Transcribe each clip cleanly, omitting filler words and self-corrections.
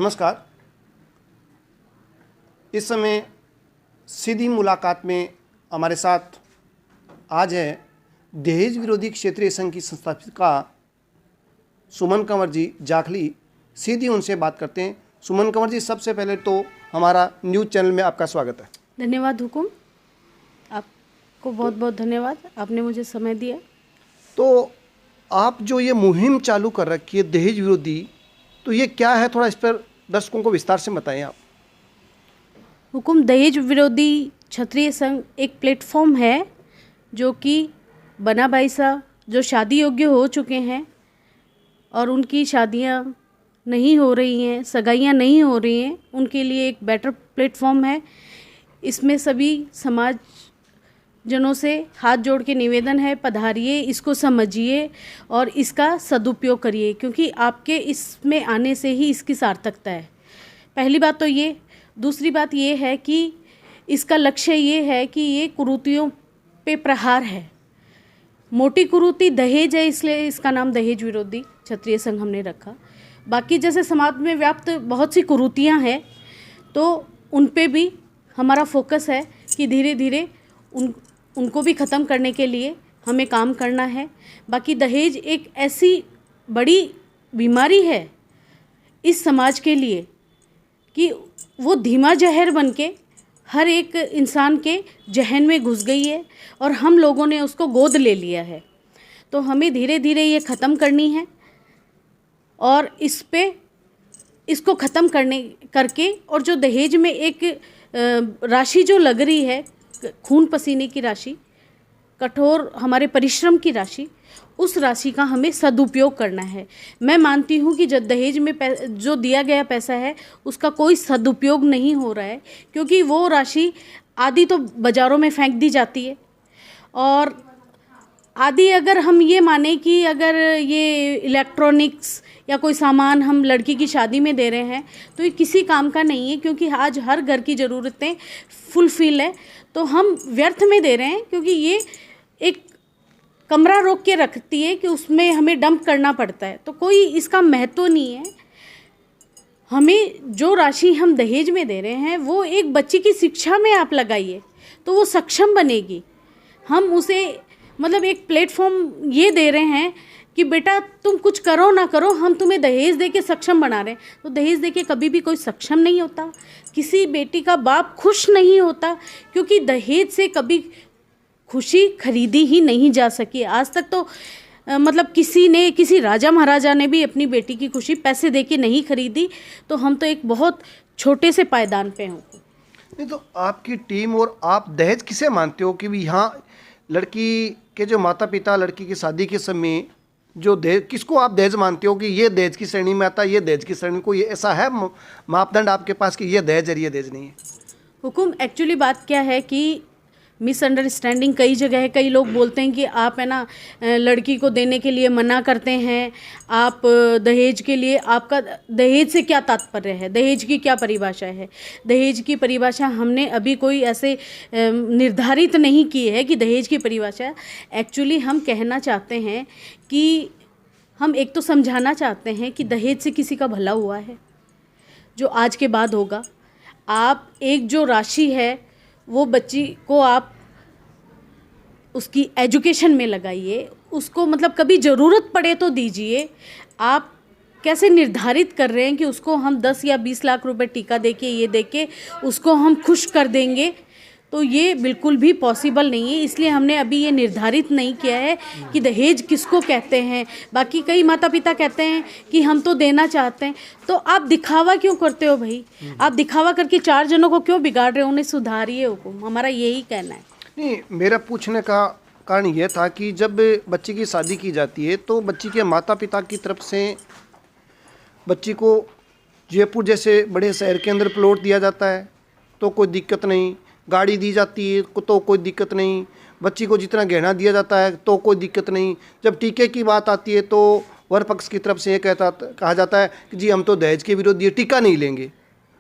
नमस्कार। इस समय सीधी मुलाकात में हमारे साथ आज है दहेज विरोधी क्षेत्रीय संघ की संस्थापिका सुमन कंवर जी जाखली। सीधी उनसे बात करते हैं। सुमन कंवर जी, सबसे पहले तो हमारा न्यूज़ चैनल में आपका स्वागत है। धन्यवाद हुकुम, आपको बहुत बहुत धन्यवाद, आपने मुझे समय दिया। तो आप जो ये मुहिम चालू कर रखी है दहेज विरोधी, तो ये क्या है, थोड़ा इस पर दर्शकों को विस्तार से बताएं आप। हुकुम, दहेज विरोधी क्षत्रिय संघ एक प्लेटफॉर्म है जो कि बना बाईसा जो शादी योग्य हो चुके हैं और उनकी शादियां नहीं हो रही हैं, सगाइयां नहीं हो रही हैं, उनके लिए एक बेटर प्लेटफॉर्म है। इसमें सभी समाज जनों से हाथ जोड़ के निवेदन है, पधारिए, इसको समझिए और इसका सदुपयोग करिए, क्योंकि आपके इसमें आने से ही इसकी सार्थकता है। पहली बात तो ये। दूसरी बात ये है कि इसका लक्ष्य ये है कि ये कुरीतियों पे प्रहार है। मोटी कुरीति दहेज है, इसलिए इसका नाम दहेज विरोधी क्षत्रिय संघ हमने रखा। बाकी जैसे समाज में व्याप्त बहुत सी कुरीतियाँ हैं, तो उन पे भी हमारा फोकस है कि धीरे धीरे उनको भी ख़त्म करने के लिए हमें काम करना है। बाकी दहेज एक ऐसी बड़ी बीमारी है इस समाज के लिए कि वो धीमा जहर बन के हर एक इंसान के जहन में घुस गई है और हम लोगों ने उसको गोद ले लिया है। तो हमें धीरे धीरे ये ख़त्म करनी है और इसको ख़त्म करके और जो दहेज में एक राशि जो लग रही है, खून पसीने की राशि, कठोर हमारे परिश्रम की राशि, उस राशि का हमें सदुपयोग करना है। मैं मानती हूँ कि जब दहेज में जो दिया गया पैसा है उसका कोई सदुपयोग नहीं हो रहा है, क्योंकि वो राशि आधी तो बाज़ारों में फेंक दी जाती है और आधी अगर हम ये माने कि अगर ये इलेक्ट्रॉनिक्स या कोई सामान हम लड़की की शादी में दे रहे हैं तो ये किसी काम का नहीं है, क्योंकि आज हर घर की ज़रूरतें फुलफिल है। तो हम व्यर्थ में दे रहे हैं, क्योंकि ये एक कमरा रोक के रखती है कि उसमें हमें डंप करना पड़ता है, तो कोई इसका महत्व नहीं है। हमें जो राशि हम दहेज में दे रहे हैं वो एक बच्ची की शिक्षा में आप लगाइए तो वो सक्षम बनेगी। हम उसे मतलब एक प्लेटफॉर्म ये दे रहे हैं कि बेटा तुम कुछ करो ना करो, हम तुम्हें दहेज दे के सक्षम बना रहे हैं। तो दहेज दे के कभी भी कोई सक्षम नहीं होता, किसी बेटी का बाप खुश नहीं होता, क्योंकि दहेज से कभी खुशी खरीदी ही नहीं जा सकी आज तक। तो मतलब किसी राजा महाराजा ने भी अपनी बेटी की खुशी पैसे दे के नहीं खरीदी। तो हम तो एक बहुत छोटे से पायदान पे हों। नहीं तो आपकी टीम और आप दहेज किसे मानते हो कि भी यहाँ लड़की के जो माता पिता लड़की की शादी के समय जो दहेज, किसको आप दहेज मानते हो कि ये दहेज की श्रेणी में आता है, ये दहेज की श्रेणी में? कोई ऐसा है मापदंड आपके पास कि ये दहेज है, ये दहेज नहीं है? हुकुम, एक्चुअली बात क्या है कि मिसअंडरस्टैंडिंग कई जगह है। कई लोग बोलते हैं कि आप है ना लड़की को देने के लिए मना करते हैं, आप दहेज के लिए, आपका दहेज से क्या तात्पर्य है, दहेज की क्या परिभाषा है? दहेज की परिभाषा हमने अभी कोई ऐसे निर्धारित नहीं की है कि दहेज की परिभाषा। एक्चुअली हम कहना चाहते हैं कि हम एक तो समझाना चाहते हैं कि दहेज से किसी का भला हुआ है जो आज के बाद होगा। आप एक जो राशि है वो बच्ची को आप उसकी एजुकेशन में लगाइए, उसको मतलब कभी ज़रूरत पड़े तो दीजिए। आप कैसे निर्धारित कर रहे हैं कि उसको हम 10 या 20 लाख रुपए टीका देके ये देके उसको हम खुश कर देंगे? तो ये बिल्कुल भी पॉसिबल नहीं है। इसलिए हमने अभी ये निर्धारित नहीं किया है कि दहेज किसको कहते हैं। बाकी कई माता पिता कहते हैं कि हम तो देना चाहते हैं। तो आप दिखावा क्यों करते हो भाई? आप दिखावा करके 4 जनों को क्यों बिगाड़ रहे हो? उन्हें सुधारिए हुकुम, हमारा यही कहना है। नहीं, मेरा पूछने का कारण ये था कि जब बच्ची की शादी की जाती है तो बच्ची के माता पिता की तरफ से बच्ची को जयपुर जैसे बड़े शहर के अंदर प्लॉट दिया जाता है तो कोई दिक्कत नहीं, गाड़ी दी जाती है तो कोई दिक्कत नहीं, बच्ची को जितना गहना दिया जाता है तो कोई दिक्कत नहीं। जब टीके की बात आती है तो वर पक्ष की तरफ से ये कहा जाता है कि जी हम तो दहेज के विरोधी है, टीका नहीं लेंगे।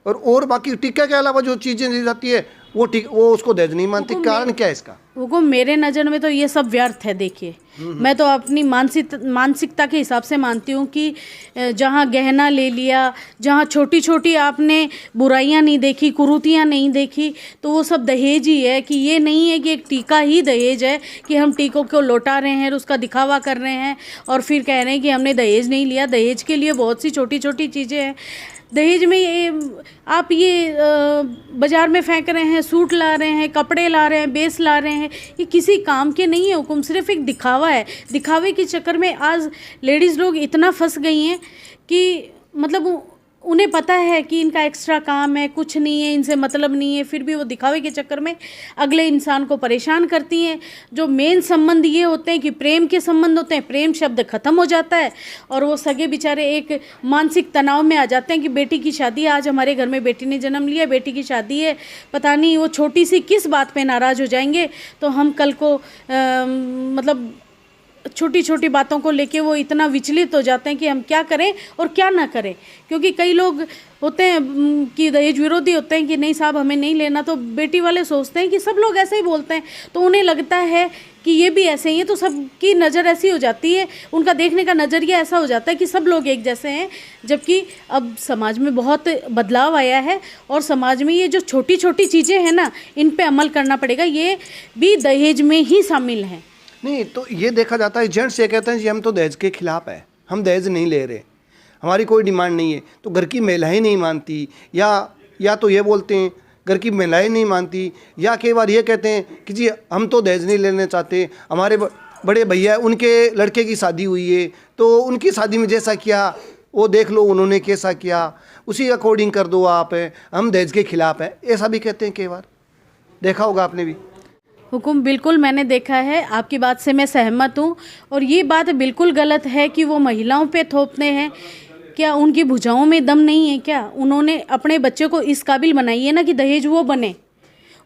और बाकी टीका के अलावा जो चीज़ें दी जाती है वो उसको दहेज नहीं मानती। कारण क्या है इसका? हुकुम मेरे नज़र में तो ये सब व्यर्थ है। देखिए, मैं तो अपनी मानसिकता के हिसाब से मानती हूँ कि जहाँ गहना ले लिया, जहाँ छोटी छोटी आपने बुराइयाँ नहीं देखी, कुरीतियाँ नहीं देखी, तो वो सब दहेज ही है। कि ये नहीं है कि एक टीका ही दहेज है कि हम टीकों को लौटा रहे हैं और उसका दिखावा कर रहे हैं और फिर कह रहे हैं कि हमने दहेज नहीं लिया। दहेज के लिए बहुत सी छोटी छोटी चीज़ें हैं। दहेज में ये आप ये बाज़ार में फेंक रहे हैं, सूट ला रहे हैं, कपड़े ला रहे हैं, बेस ला रहे हैं, ये किसी काम के नहीं है हुकुम, सिर्फ एक दिखावा है। दिखावे के चक्कर में आज लेडीज़ लोग इतना फंस गई हैं कि मतलब उन्हें पता है कि इनका एक्स्ट्रा काम है, कुछ नहीं है, इनसे मतलब नहीं है, फिर भी वो दिखावे के चक्कर में अगले इंसान को परेशान करती हैं। जो मेन संबंध ये होते हैं कि प्रेम के संबंध होते हैं, प्रेम शब्द ख़त्म हो जाता है और वो सगे बेचारे एक मानसिक तनाव में आ जाते हैं कि बेटी की शादी है, आज हमारे घर में बेटी ने जन्म लिया, बेटी की शादी है, पता नहीं वो छोटी सी किस बात पे नाराज़ हो जाएंगे, तो हम कल को मतलब छोटी छोटी बातों को लेके वो इतना विचलित हो जाते हैं कि हम क्या करें और क्या ना करें। क्योंकि कई लोग होते हैं कि दहेज विरोधी होते हैं कि नहीं साहब हमें नहीं लेना, तो बेटी वाले सोचते हैं कि सब लोग ऐसे ही बोलते हैं, तो उन्हें लगता है कि ये भी ऐसे ही है, तो सबकी नज़र ऐसी हो जाती है, उनका देखने का नज़रिया ऐसा हो जाता है कि सब लोग एक जैसे हैं। जबकि अब समाज में बहुत बदलाव आया है और समाज में ये जो छोटी छोटी चीज़ें हैं ना, इन पे अमल करना पड़ेगा। ये भी दहेज में ही शामिल हैं। नहीं तो ये देखा जाता है, जेंट्स ये कहते हैं जी हम तो दहेज के खिलाफ है, हम दहेज नहीं ले रहे, हमारी कोई डिमांड नहीं है। तो घर की महिलाएं नहीं मानती, या तो ये बोलते हैं घर की महिलाएं नहीं मानती, या कई बार ये कहते हैं कि जी हम तो दहेज नहीं लेना चाहते, हमारे बड़े भैया उनके लड़के की शादी हुई है तो उनकी शादी में जैसा किया वो देख लो उन्होंने कैसा किया, उसी अकॉर्डिंग कर दो आप, हम दहेज के खिलाफ हैं, ऐसा भी कहते हैं। कई बार देखा होगा आपने भी। हुकुम बिल्कुल मैंने देखा है, आपकी बात से मैं सहमत हूँ और ये बात बिल्कुल गलत है कि वो महिलाओं पे थोपते हैं। क्या उनकी भुजाओं में दम नहीं है क्या? उन्होंने अपने बच्चे को इस काबिल बनाइए ना कि दहेज वो बने,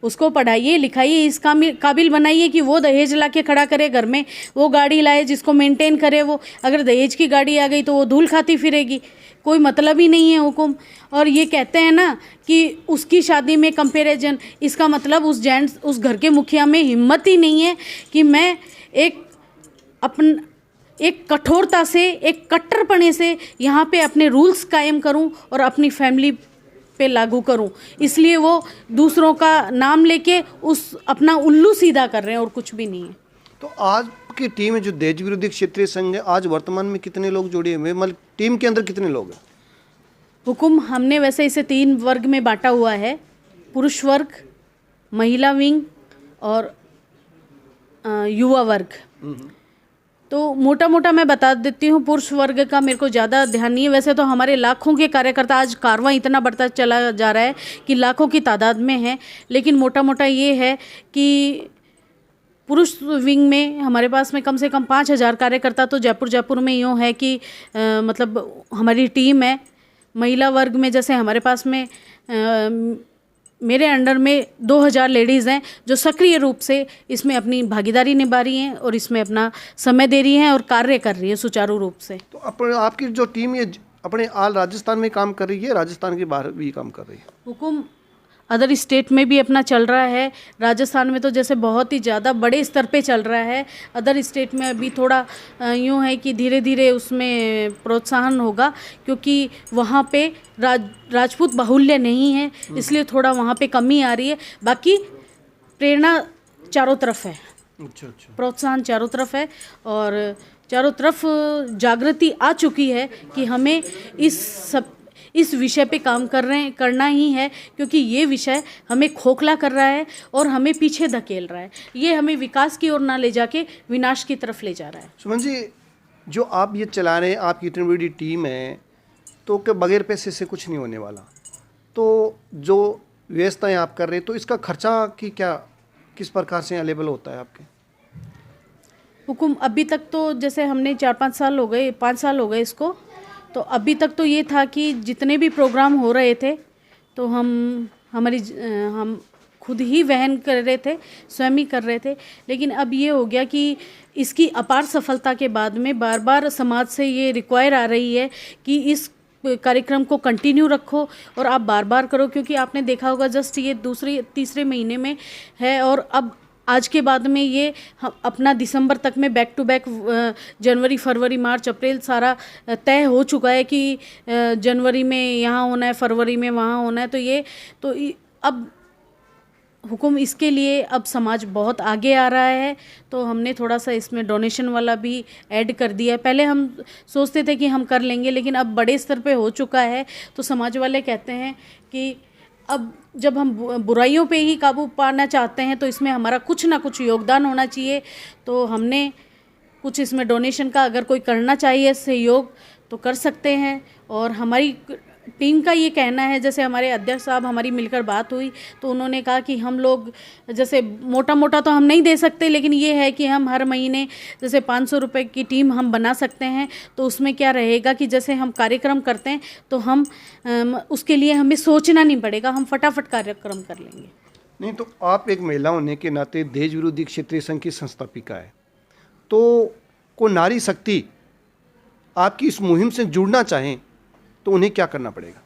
उसको पढ़ाइए लिखाइए, इस काबिल बनाइए कि वो दहेज ला के खड़ा करे घर में, वो गाड़ी लाए जिसको मेंटेन करे। वो अगर दहेज की गाड़ी आ गई तो वो धूल खाती फिरेगी, कोई मतलब ही नहीं है हुकुम। और ये कहते हैं ना कि उसकी शादी में कंपैरिजन, इसका मतलब उस जेंट्स उस घर के मुखिया में हिम्मत ही नहीं है कि मैं एक कठोरता से, एक कट्टरपने से यहाँ पे अपने रूल्स कायम करूँ और अपनी फैमिली पे लागू करूं। इसलिए वो दूसरों का नाम लेके उस अपना उल्लू सीधा कर रहे हैं और कुछ भी नहीं है। तो आज की टीम है जो दहेज विरोधी क्षेत्रीय संघ है, आज वर्तमान में कितने लोग जुड़े हुए, मतलब टीम के अंदर कितने लोग हैं? हुकुम हमने वैसे इसे 3 वर्ग में बांटा हुआ है, पुरुष वर्ग, महिला विंग और युवा वर्ग। तो मोटा मोटा मैं बता देती हूँ, पुरुष वर्ग का मेरे को ज़्यादा ध्यान नहीं है। वैसे तो हमारे लाखों के कार्यकर्ता, आज कारवां इतना बढ़ता चला जा रहा है कि लाखों की तादाद में है, लेकिन मोटा मोटा ये है कि पुरुष विंग में हमारे पास में कम से कम 5,000 कार्यकर्ता तो जयपुर में यूँ है कि मतलब हमारी टीम है। महिला वर्ग में जैसे हमारे पास में मेरे अंडर में 2,000 लेडीज़ हैं जो सक्रिय रूप से इसमें अपनी भागीदारी निभा रही हैं और इसमें अपना समय दे रही हैं और कार्य कर रही है सुचारू रूप से। तो आपकी जो टीम ये अपने आल राजस्थान में काम कर रही है, राजस्थान के बाहर भी काम कर रही है? हुकुम अदर स्टेट में भी अपना चल रहा है। राजस्थान में तो जैसे बहुत ही ज़्यादा बड़े स्तर पे चल रहा है, अदर स्टेट में अभी थोड़ा यूँ है कि धीरे धीरे उसमें प्रोत्साहन होगा, क्योंकि वहाँ पे राजपूत बाहुल्य नहीं है, इसलिए थोड़ा वहाँ पे कमी आ रही है। बाकी प्रेरणा चारों तरफ है। अच्छा। प्रोत्साहन चारों तरफ है और चारों तरफ जागृति आ चुकी है कि हमें इस विषय पे काम करना ही है, क्योंकि ये विषय हमें खोखला कर रहा है और हमें पीछे धकेल रहा है। ये हमें विकास की ओर ना ले जाके विनाश की तरफ ले जा रहा है। सुमन जी, जो आप ये चला रहे हैं, आपकी इतनी बड़ी टीम है, तो क्या बगैर पैसे से कुछ नहीं होने वाला? तो जो व्यवस्थाएं आप कर रहे हैं, तो इसका खर्चा किस प्रकार से अवेलेबल होता है आपके? हुकुम अभी तक तो जैसे हमने 4-5 साल हो गए, 5 साल हो गए इसको, तो अभी तक तो ये था कि जितने भी प्रोग्राम हो रहे थे तो हम खुद ही वहन कर रहे थे, स्वयं ही कर रहे थे। लेकिन अब ये हो गया कि इसकी अपार सफलता के बाद में बार बार समाज से ये रिक्वायर आ रही है कि इस कार्यक्रम को कंटिन्यू रखो और आप बार बार करो, क्योंकि आपने देखा होगा जस्ट ये 2-3 महीने में है और अब आज के बाद में ये अपना दिसंबर तक में बैक टू बैक जनवरी, फरवरी, मार्च, अप्रैल सारा तय हो चुका है कि जनवरी में यहाँ होना है, फरवरी में वहाँ होना है। अब हुकुम इसके लिए अब समाज बहुत आगे आ रहा है, तो हमने थोड़ा सा इसमें डोनेशन वाला भी ऐड कर दिया है। पहले हम सोचते थे कि हम कर लेंगे, लेकिन अब बड़े स्तर पे हो चुका है, तो समाज वाले कहते हैं कि अब जब हम बुराइयों पे ही काबू पाना चाहते हैं तो इसमें हमारा कुछ ना कुछ योगदान होना चाहिए। तो हमने कुछ इसमें डोनेशन का, अगर कोई करना चाहिए सहयोग तो कर सकते हैं। और हमारी टीम का ये कहना है, जैसे हमारे अध्यक्ष साहब, हमारी मिलकर बात हुई तो उन्होंने कहा कि हम लोग जैसे मोटा मोटा तो हम नहीं दे सकते, लेकिन ये है कि हम हर महीने जैसे 500 रुपये की टीम हम बना सकते हैं। तो उसमें क्या रहेगा कि जैसे हम कार्यक्रम करते हैं तो हम उसके लिए हमें सोचना नहीं पड़ेगा, हम फटाफट कार्यक्रम कर लेंगे। नहीं, तो आप एक महिला होने के नाते दहेज विरोधी क्षेत्रीय संघ की संस्थापिका है, तो को नारी शक्ति आपकी इस मुहिम से जुड़ना चाहें तो उन्हें क्या करना पड़ेगा?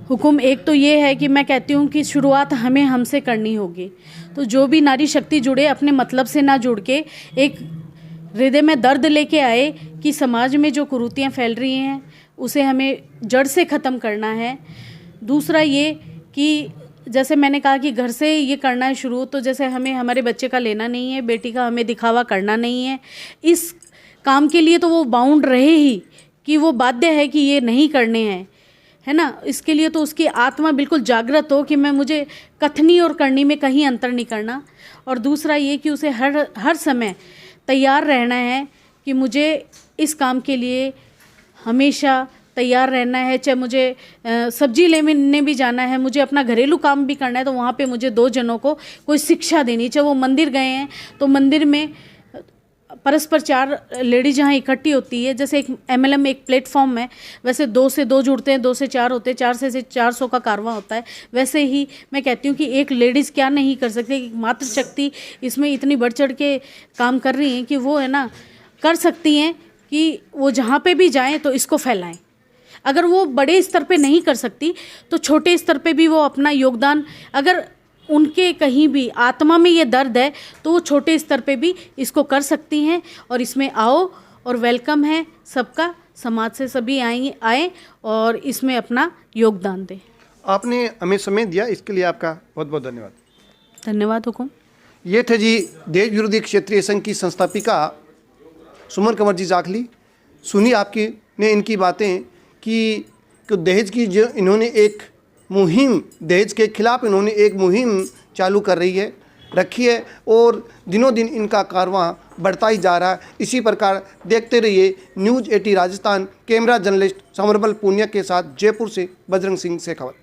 हुकुम एक तो ये है कि मैं कहती हूँ कि शुरुआत हमें हमसे करनी होगी। तो जो भी नारी शक्ति जुड़े, अपने मतलब से ना जुड़ के एक हृदय में दर्द लेके आए कि समाज में जो कुरीतियाँ फैल रही हैं उसे हमें जड़ से ख़त्म करना है। दूसरा ये कि जैसे मैंने कहा कि घर से ये करना है शुरू, तो जैसे हमें हमारे बच्चे का लेना नहीं है, बेटी का हमें दिखावा करना नहीं है। इस काम के लिए तो वो बाउंड रहे ही कि वो बाध्य है कि ये नहीं करने हैं, है ना। इसके लिए तो उसकी आत्मा बिल्कुल जागृत हो कि मुझे कथनी और करनी में कहीं अंतर नहीं करना। और दूसरा ये कि उसे हर समय तैयार रहना है कि मुझे इस काम के लिए हमेशा तैयार रहना है। चाहे मुझे सब्जी लेने भी जाना है, मुझे अपना घरेलू काम भी करना है, तो वहाँ पे मुझे 2 जनों को कोई शिक्षा देनी। चाहे वो मंदिर गए हैं तो मंदिर में परस्पर 4 लेडीज जहाँ इकट्ठी होती है, जैसे एक MLM में एक प्लेटफॉर्म है, वैसे 2 से 2 जुड़ते हैं, 2 से 4 होते हैं, 4 से 400 का कारवां होता है। वैसे ही मैं कहती हूँ कि एक लेडीज़ क्या नहीं कर सकती, मातृशक्ति इसमें इतनी बढ़ चढ़ के काम कर रही हैं कि वो है ना कर सकती हैं कि वो जहाँ पे भी जाएँ तो इसको फैलाएँ। अगर वो बड़े स्तर पे नहीं कर सकती तो छोटे स्तर पे भी वो अपना योगदान, अगर उनके कहीं भी आत्मा में ये दर्द है तो वो छोटे स्तर पे भी इसको कर सकती हैं। और इसमें आओ, और वेलकम है सबका, समाज से सभी आए और इसमें अपना योगदान दें। आपने हमें समय दिया, इसके लिए आपका बहुत बहुत धन्यवाद। धन्यवाद हुकुम। ये थे जी दहेज विरोधी क्षेत्रीय संघ की संस्थापिका सुमन कंवर जी जाखली। सुनी आपकी ने इनकी बातें कि दहेज की जो इन्होंने एक मुहिम, दहेज के खिलाफ इन्होंने एक मुहिम चालू रखी है और दिनों दिन इनका कारवां बढ़ता ही जा रहा है। इसी प्रकार देखते रहिए न्यूज़ 80 राजस्थान। कैमरा जर्नलिस्ट समरबल पुनिया के साथ जयपुर से बजरंग सिंह शेखावत।